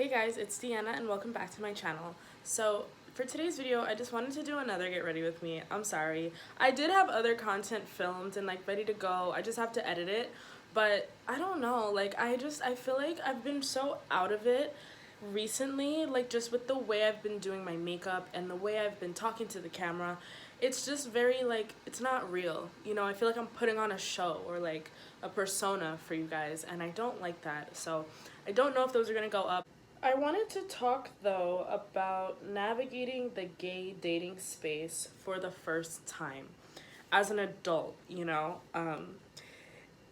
Hey guys, it's Deanna and welcome back to my channel. So for today's video, I just wanted to do another get ready with me. I'm sorry. I did have other content filmed and like ready to go. I just have to edit it. But I don't know, like I feel like I've been so out of it recently, like just with the way I've been doing my makeup and the way I've been talking to the camera. It's just very like, it's not real. You know, I feel like I'm putting on a show or like a persona for you guys and I don't like that. So I don't know if those are gonna go up. I wanted to talk though about navigating the gay dating space for the first time as an adult, you know?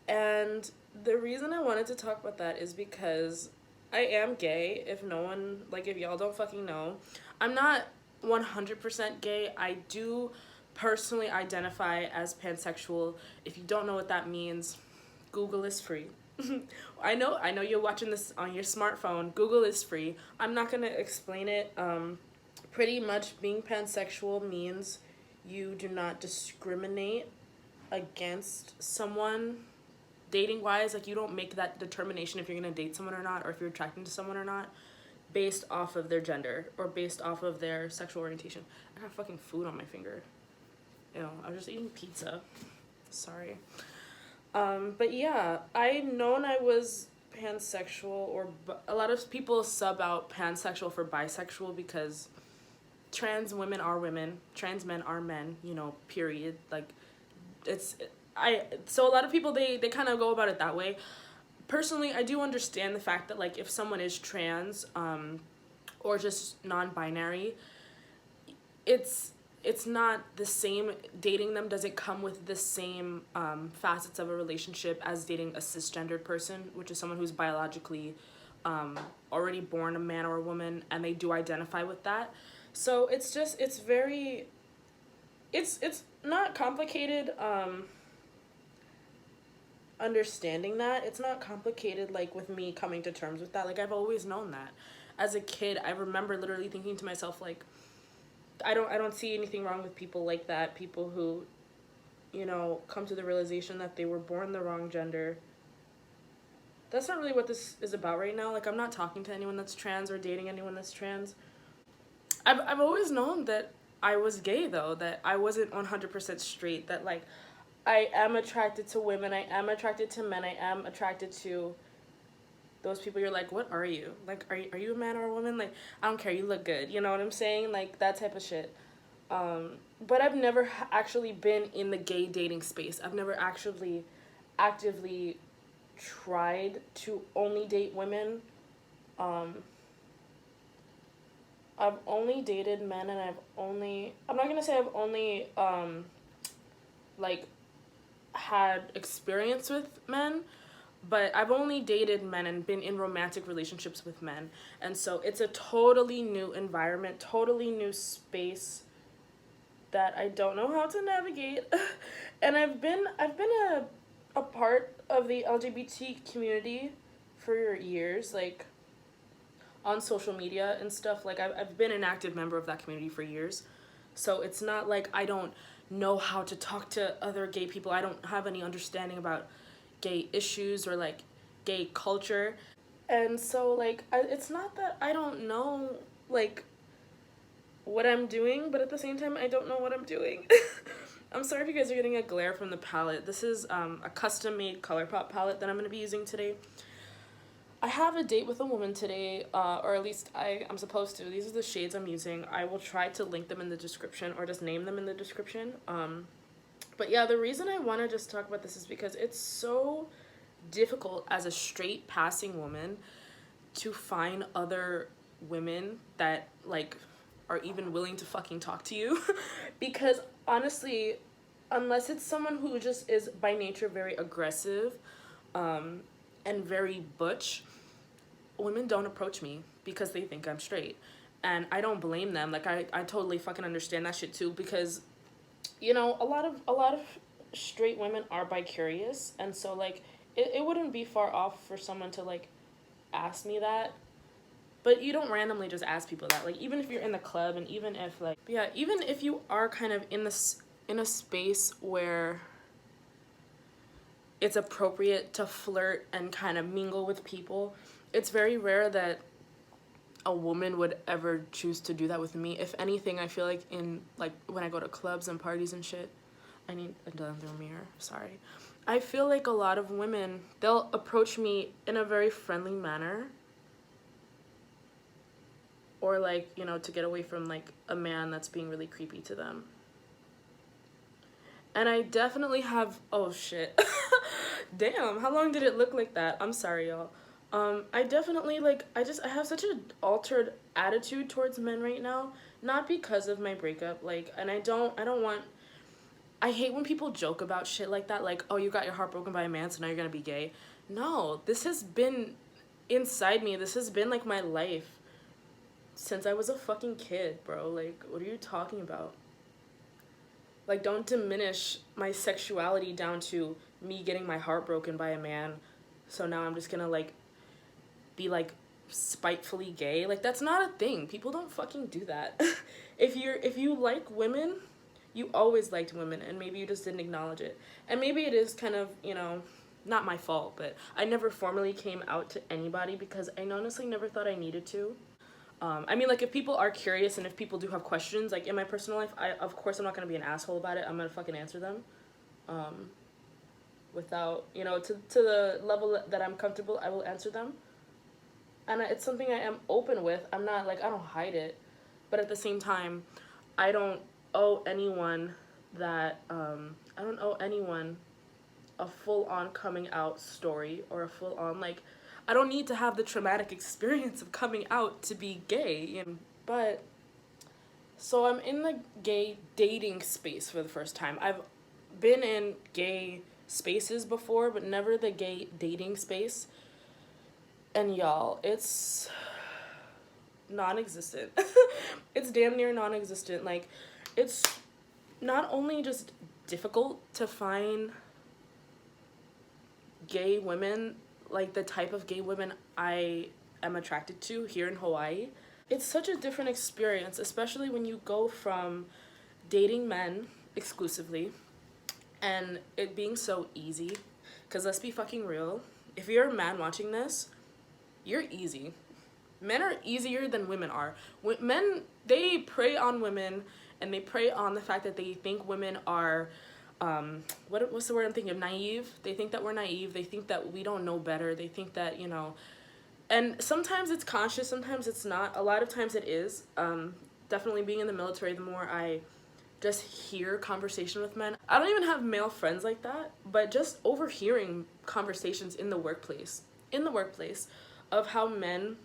And the reason I wanted to talk about that is because I am gay. If no one, like, if y'all don't fucking know, I'm not 100% gay. I do personally identify as pansexual. If you don't know what that means, Google is free. I know you're watching this on your smartphone. Google is free. I'm not gonna explain it. Pretty much being pansexual means you do not discriminate against someone dating wise. Like, you don't make that determination if you're gonna date someone or not, or if you're attracted to someone or not, based off of their gender or based off of their sexual orientation. I got fucking food on my finger. Ew, I was just eating pizza. Sorry. But yeah, I known I was pansexual, or a lot of people sub out pansexual for bisexual because trans women are women, trans men are men, you know, period. Like, so a lot of people, they kind of go about it that way. Personally, I do understand the fact that, like, if someone is trans, or just non-binary, it's not the same. Dating them doesn't come with the same facets of a relationship as dating a cisgendered person, which is someone who's biologically already born a man or a woman, and they do identify with that. So it's not complicated understanding that. It's not complicated, like, with me coming to terms with that. Like, I've always known that. As a kid, I remember literally thinking to myself, like, I don't see anything wrong with people like that. People who, you know, come to the realization that they were born the wrong gender. That's not really what this is about right now. Like, I'm not talking to anyone that's trans or dating anyone that's trans. I've always known that I was gay, though, that I wasn't 100% straight, that, like, I am attracted to women, I am attracted to men, I am attracted to those people you're like, what are you? Like, are you a man or a woman? Like, I don't care, you look good. You know what I'm saying? Like, that type of shit. But I've never actually been in the gay dating space. I've never actually actively tried to only date women. I've only dated men, and I'm not gonna say I've only, like, had experience with men, but I've only dated men and been in romantic relationships with men. And so it's a totally new environment, totally new space that I don't know how to navigate. And I've been a part of the LGBT community for years, like on social media and stuff. Like, I've been an active member of that community for years. So it's not like I don't know how to talk to other gay people. I don't have any understanding about gay issues or like gay culture. And so, like, it's not that I don't know, like, what I'm doing, but at the same time I don't know what I'm doing. I'm sorry if you guys are getting a glare from the palette. This is a custom made Colourpop palette that I'm going to be using today. I have a date with a woman today, or at least I'm supposed to. These are the shades I'm using. I will try to link them in the description or just name them in the description. But yeah, the reason I want to just talk about this is because it's so difficult as a straight passing woman to find other women that, like, are even willing to fucking talk to you. Because honestly, unless it's someone who just is by nature very aggressive and very butch, women don't approach me because they think I'm straight. And I don't blame them. Like, I totally fucking understand that shit too, because, you know, a lot of straight women are bi-curious, and so, like, it wouldn't be far off for someone to, like, ask me that. But you don't randomly just ask people that. Like, even if you're in the club, and even if, like, yeah, even if you are kind of in a space where it's appropriate to flirt and kind of mingle with people, it's very rare that a woman would ever choose to do that with me. If anything, I feel like in, like, when I go to clubs and parties and shit, I need another mirror, sorry. I feel like a lot of women, they'll approach me in a very friendly manner, or like, you know, to get away from like a man that's being really creepy to them. And I definitely have, oh shit. Damn, how long did it look like that? I'm sorry, y'all. I definitely, like, I have such an altered attitude towards men right now. Not because of my breakup, like, and I don't want, I hate when people joke about shit like that, like, oh, you got your heart broken by a man, so now you're gonna be gay. No, this has been inside me. This has been, like, my life since I was a fucking kid, bro. Like, what are you talking about? Like, don't diminish my sexuality down to me getting my heart broken by a man, so now I'm just gonna, like, be, like, spitefully gay. Like, that's not a thing. People don't fucking do that. If you like women, you always liked women, and maybe you just didn't acknowledge it. And maybe it is kind of, you know, not my fault, but I never formally came out to anybody because I honestly never thought I needed to. I mean, like, if people are curious and if people do have questions, like, in my personal life, of course I'm not going to be an asshole about it. I'm going to fucking answer them. Without, you know, to the level that I'm comfortable, I will answer them. And it's something I am open with. I'm not, like, I don't hide it. But at the same time, I don't owe anyone that, I don't owe anyone a full-on coming out story or a full-on, like, I don't need to have the traumatic experience of coming out to be gay, you know? But, so I'm in the gay dating space for the first time. I've been in gay spaces before, but never the gay dating space. And y'all, it's non-existent. It's damn near non-existent. Like, it's not only just difficult to find gay women, like the type of gay women I am attracted to here in Hawaii. It's such a different experience, especially when you go from dating men exclusively and it being so easy. Because let's be fucking real, if you're a man watching this, you're easy. Men are easier than women are. Men, they prey on women, and they prey on the fact that they think women are, what's the word I'm thinking of? Naive. They think that we're naive. They think that we don't know better. They think that, you know, and sometimes it's conscious, sometimes it's not. A lot of times it is. Definitely being in the military, the more I just hear conversation with men. I don't even have male friends like that, but just overhearing conversations in the workplace of how men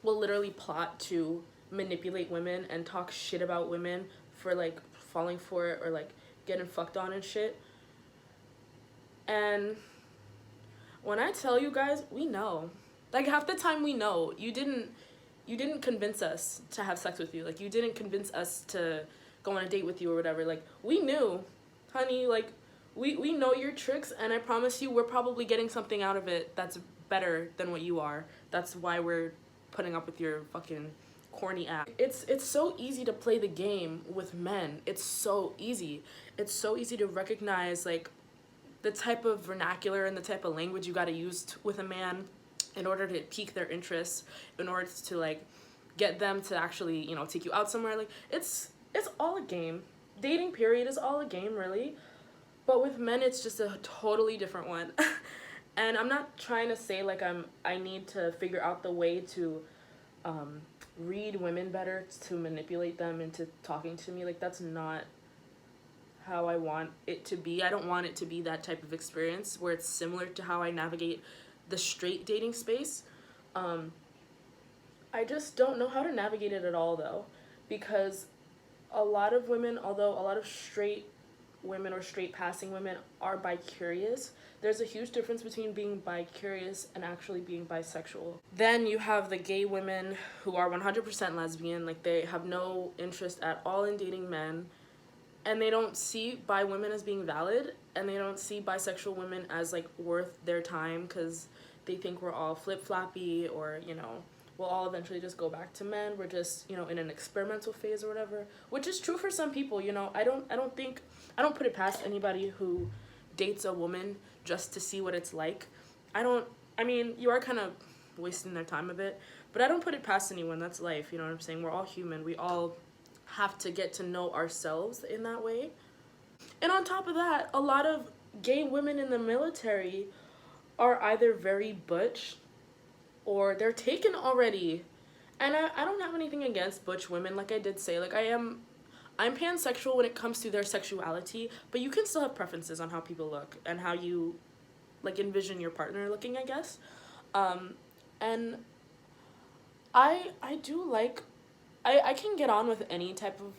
will literally plot to manipulate women and talk shit about women for, like, falling for it or, like, getting fucked on and shit. And when I tell you guys, we know. Like, half the time we know. You didn't convince us to have sex with you. Like, you didn't convince us to go on a date with you or whatever. Like, we knew, honey, like, we know your tricks, and I promise you we're probably getting something out of it that's better than what you are. That's why we're putting up with your fucking corny act. It's so easy to play the game with men. It's so easy. It's so easy to recognize, like, the type of vernacular and the type of language you gotta use with a man in order to pique their interest, in order to, like, get them to actually, you know, take you out somewhere. Like, it's all a game. Dating, period, is all a game, really. But with men, it's just a totally different one. And I'm not trying to say, like, I need to figure out the way to read women better, to manipulate them into talking to me. Like, that's not how I want it to be. I don't want it to be that type of experience where it's similar to how I navigate the straight dating space. I just don't know how to navigate it at all, though, because a lot of women, although a lot of straight women or straight passing women are bi-curious, there's a huge difference between being bi-curious and actually being bisexual. Then you have the gay women who are 100% lesbian, like, they have no interest at all in dating men, and they don't see bi women as being valid, and they don't see bisexual women as, like, worth their time, because they think we're all flip-floppy, or, you know, we'll all eventually just go back to men. We're just, you know, in an experimental phase or whatever, which is true for some people, you know. I don't put it past anybody who dates a woman just to see what it's like. I mean, you are kind of wasting their time a bit, But I don't put it past anyone. That's life, you know what I'm saying? We're all human. We all have to get to know ourselves in that way. And on top of that, a lot of gay women in the military are either very butch or they're taken already. And I don't have anything against butch women, like I did say. Like, I'm pansexual when it comes to their sexuality, but you can still have preferences on how people look and how you, like, envision your partner looking, I guess. And I do like, I can get on with any type of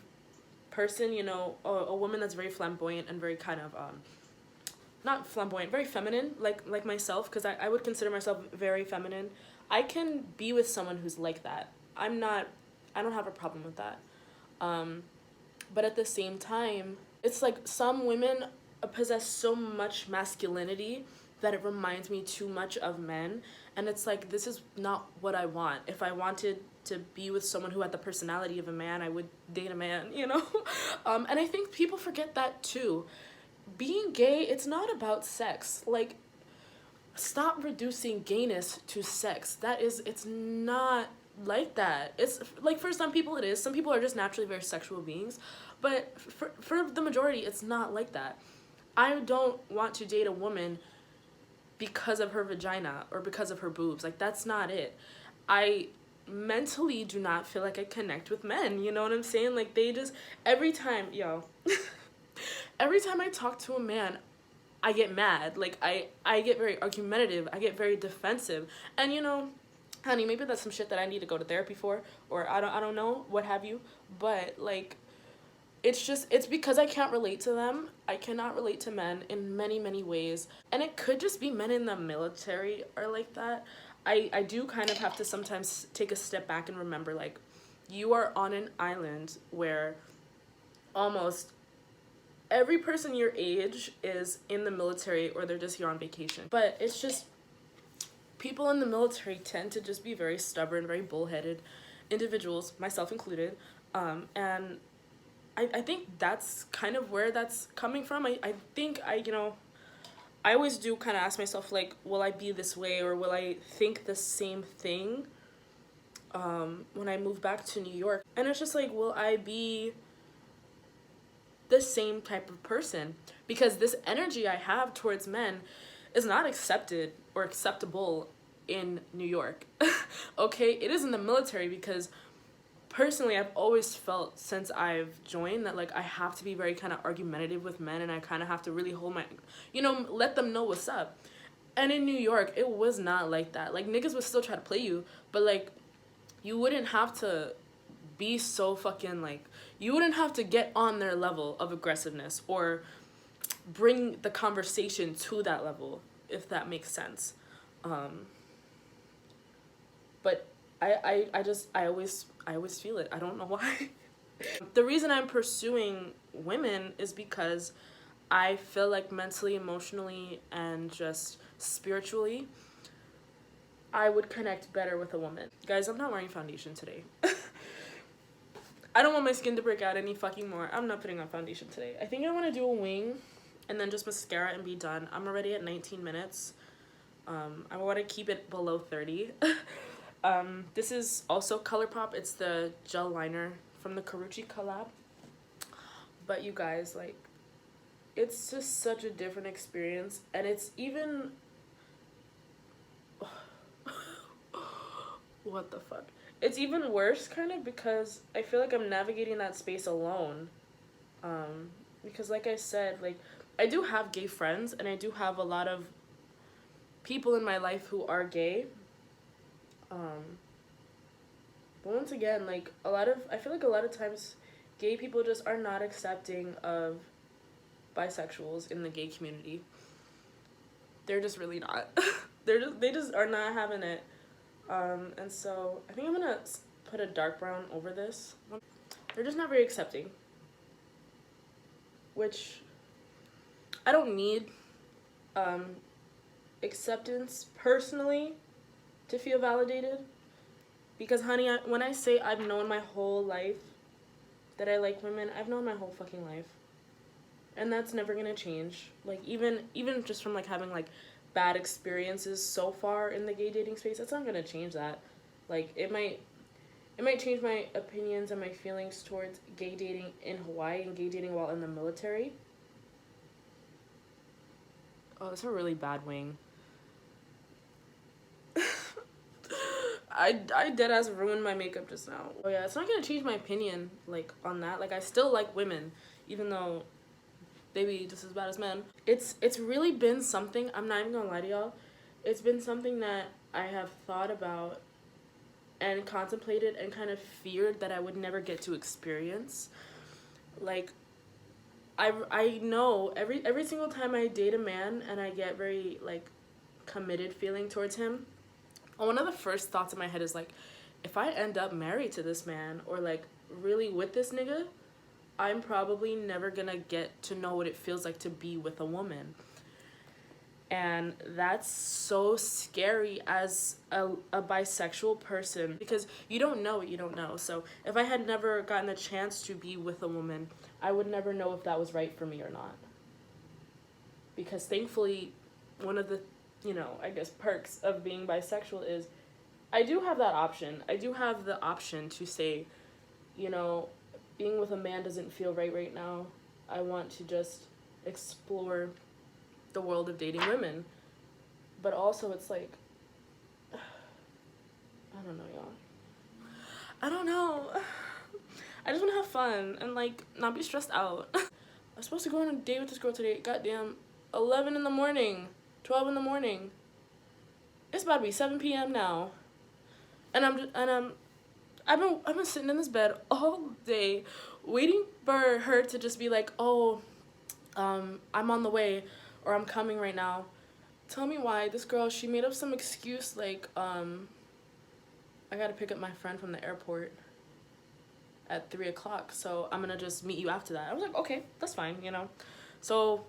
person, you know, a woman that's very flamboyant and very kind of, not flamboyant, very feminine, like myself, because I would consider myself very feminine. I can be with someone who's like that. I don't have a problem with that. But at the same time, it's like some women possess so much masculinity that it reminds me too much of men. And it's like, this is not what I want. If I wanted to be with someone who had the personality of a man, I would date a man, you know? And I think people forget that too. Being gay, it's not about sex. Like, stop reducing gayness to sex. It's not like that. It's like, for some people it is. Some people are just naturally very sexual beings, but for the majority it's not like that. I don't want to date a woman because of her vagina or because of her boobs. Like, that's not it. I mentally do not feel like I connect with men, you know what I'm saying? Like, they just, every time every time I talk to a man, I get mad. Like, I get very argumentative. I get very defensive. And, you know, honey, maybe that's some shit that I need to go to therapy for, or I don't know, what have you. But, like, it's because I can't relate to them. I cannot relate to men in many, many ways. And it could just be men in the military are like that. I do kind of have to sometimes take a step back and remember, like, you are on an island where almost every person your age is in the military or they're just here on vacation. But it's just, people in the military tend to just be very stubborn, very bullheaded individuals, myself included. And I think that's kind of where that's coming from. I think I always do kind of ask myself, like, will I be this way or will I think the same thing when I move back to New York? And it's just like, will I be the same type of person? Because this energy I have towards men is not accepted or acceptable in New York. Okay, it is in the military, because personally I've always felt since I've joined that, like, I have to be very kind of argumentative with men, and I kind of have to really hold my, let them know what's up. And in New York, it was not like that. Like, niggas would still try to play you, but, like, you wouldn't have to be so fucking, like, you wouldn't have to get on their level of aggressiveness or bring the conversation to that level, if that makes sense. But I always feel it. I don't know why. The reason I'm pursuing women is because I feel like mentally, emotionally, and just spiritually, I would connect better with a woman. Guys, I'm not wearing foundation today. I don't want my skin to break out any fucking more. I'm not putting on foundation today. I think I want to do a wing and then just mascara and be done. I'm already at 19 minutes. I want to keep it below 30. This is also Colourpop. It's the gel liner from the Karuchi collab. But you guys, like, it's just such a different experience. And it's even... what the fuck? It's even worse, kind of, because I feel like I'm navigating that space alone. Because, like I said, like, I do have gay friends, and I do have a lot of people in my life who are gay. But once again, like, I feel like a lot of times gay people just are not accepting of bisexuals in the gay community. They're just really not. They just are not having it. And so I think I'm gonna put a dark brown over this. They're just not very accepting, which I don't need acceptance personally to feel validated, because honey, when I say I've known my whole life that I like women, I've known my whole fucking life, and that's never gonna change. Like, even just from, like, having, like, bad experiences so far in the gay dating space, that's not gonna change that. Like, it might change my opinions and my feelings towards gay dating in Hawaii and gay dating while in the military. Oh, that's a really bad wing. I dead ass ruined my makeup just now. Oh yeah, it's not gonna change my opinion like on that. Like I still like women, even though they be just as bad as men. It's really been something, I'm not even gonna lie to y'all. It's been something that I have thought about and contemplated and kind of feared that I would never get to experience. Like I know every single time I date a man and I get very like committed feeling towards him, one of the first thoughts in my head is like, if I end up married to this man or like really with this nigga, I'm probably never gonna get to know what it feels like to be with a woman. And that's so scary as a bisexual person because you don't know what you don't know. So if I had never gotten the chance to be with a woman, I would never know if that was right for me or not. Because thankfully, one of the, you know, I guess perks of being bisexual is I do have that option. I do have the option to say, you know, being with a man doesn't feel right now. I want to just explore the world of dating women. But also it's like, I don't know, y'all. I don't know. I just want to have fun and like not be stressed out. I was supposed to go on a date with this girl today. Goddamn, 11 in the morning, 12 in the morning. It's about to be 7 p.m. now. And I've been sitting in this bed all day waiting for her to just be like, "Oh, I'm on the way," or "I'm coming right now." Tell me why this girl, she made up some excuse like, I gotta pick up my friend from the airport at 3 o'clock, so I'm gonna just meet you after that. I was like, okay, that's fine, you know. So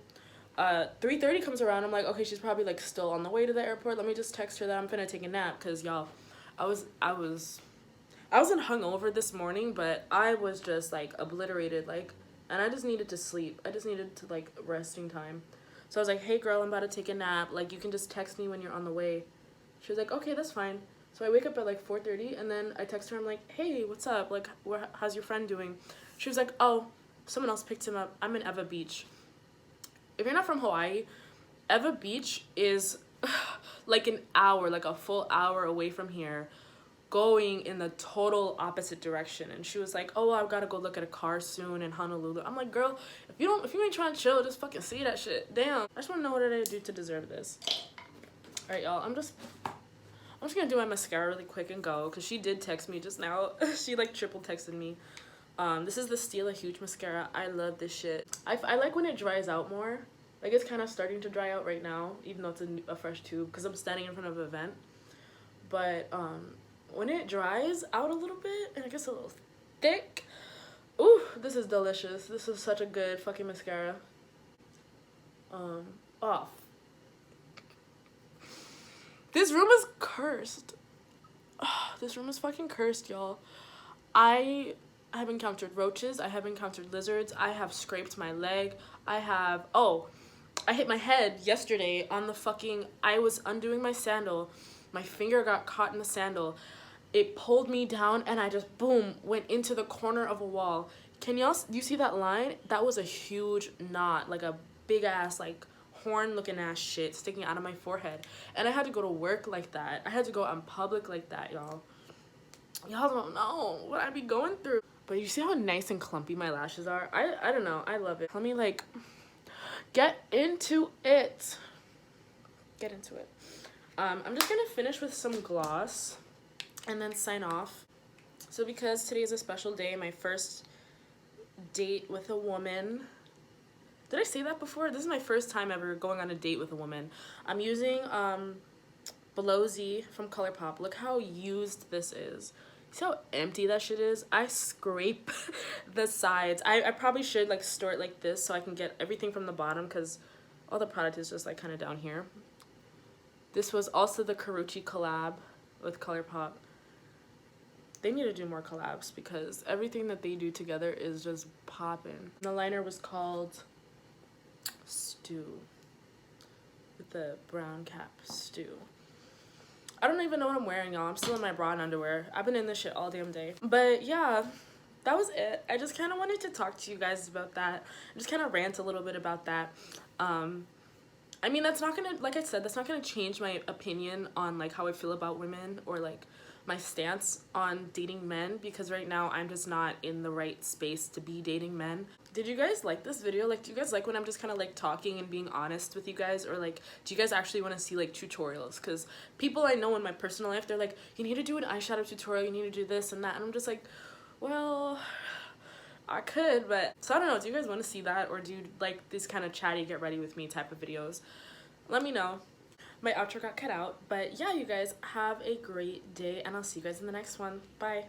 3:30 comes around. I'm like, okay, she's probably like still on the way to the airport. Let me just text her that I'm finna take a nap, cause y'all, I wasn't hungover this morning, but I was just like obliterated, like, and I just needed to sleep. I just needed to like resting time. So I was like, hey girl, I'm about to take a nap. Like, you can just text me when you're on the way. She was like, okay, that's fine. So I wake up at like 4:30 and then I text her. I'm like, hey, what's up? Like, how's your friend doing? She was like, oh, someone else picked him up. I'm in Eva Beach. If you're not from Hawaii, Eva Beach is like an hour, like a full hour away from here, going in the total opposite direction. And she was like, oh, I've got to go look at a car soon in Honolulu. I'm like, girl, if you ain't trying to chill, just fucking see that shit. Damn. I just want to know what did I do to deserve this. All right, y'all, I'm just gonna do my mascara really quick and go, because she did text me just now. She like triple texted me. This is the Stila Huge Mascara. I love this shit. I like when it dries out more. Like, it's kind of starting to dry out right now, even though it's a fresh tube, because I'm standing in front of an event. But when it dries out a little bit and it gets a little thick, ooh, this is delicious. This is such a good fucking mascara. Oh, this room is cursed. Oh, this room is fucking cursed, y'all. I have encountered roaches. I have encountered lizards. I have scraped my leg. I hit my head yesterday on the fucking, I was undoing my sandal. My finger got caught in the sandal. It pulled me down and I just, boom, went into the corner of a wall. Can y'all, you see that line? That was a huge knot, like a big ass, like horn looking ass shit sticking out of my forehead. And I had to go to work like that. I had to go out in public like that, y'all. Y'all don't know what I be going through. But you see how nice and clumpy my lashes are? I don't know. I love it. Let me like get into it. Get into it. I'm just gonna finish with some gloss and then sign off. So because today is a special day, my first date with a woman. Did I say that before? This is my first time ever going on a date with a woman. I'm using Blowzy from Colourpop. Look how used this is. See how empty that shit is? I scrape the sides. I probably should like store it like this so I can get everything from the bottom, because all the product is just like kind of down here. This was also the Karuchi collab with Colourpop. They need to do more collabs because everything that they do together is just popping. The liner was called Stew, with the brown cap, Stew. I don't even know what I'm wearing, y'all. I'm still in my bra and underwear. I've been in this shit all damn day. But yeah, that was it. I just kind of wanted to talk to you guys about that. Just kind of rant a little bit about that. I mean, that's not gonna, like I said, that's not gonna change my opinion on like how I feel about women or like my stance on dating men, because right now I'm just not in the right space to be dating men. Did you guys like this video? Like, do you guys like when I'm just kind of like talking and being honest with you guys, or like do you guys actually want to see like tutorials? Because people I know in my personal life, they're like, you need to do an eyeshadow tutorial, you need to do this and that, and I'm just like, well, I could, but so I don't know. Do you guys want to see that, or do you like these kind of chatty get ready with me type of videos? Let me know. My outro got cut out, but yeah, you guys have a great day, and I'll see you guys in the next one. Bye.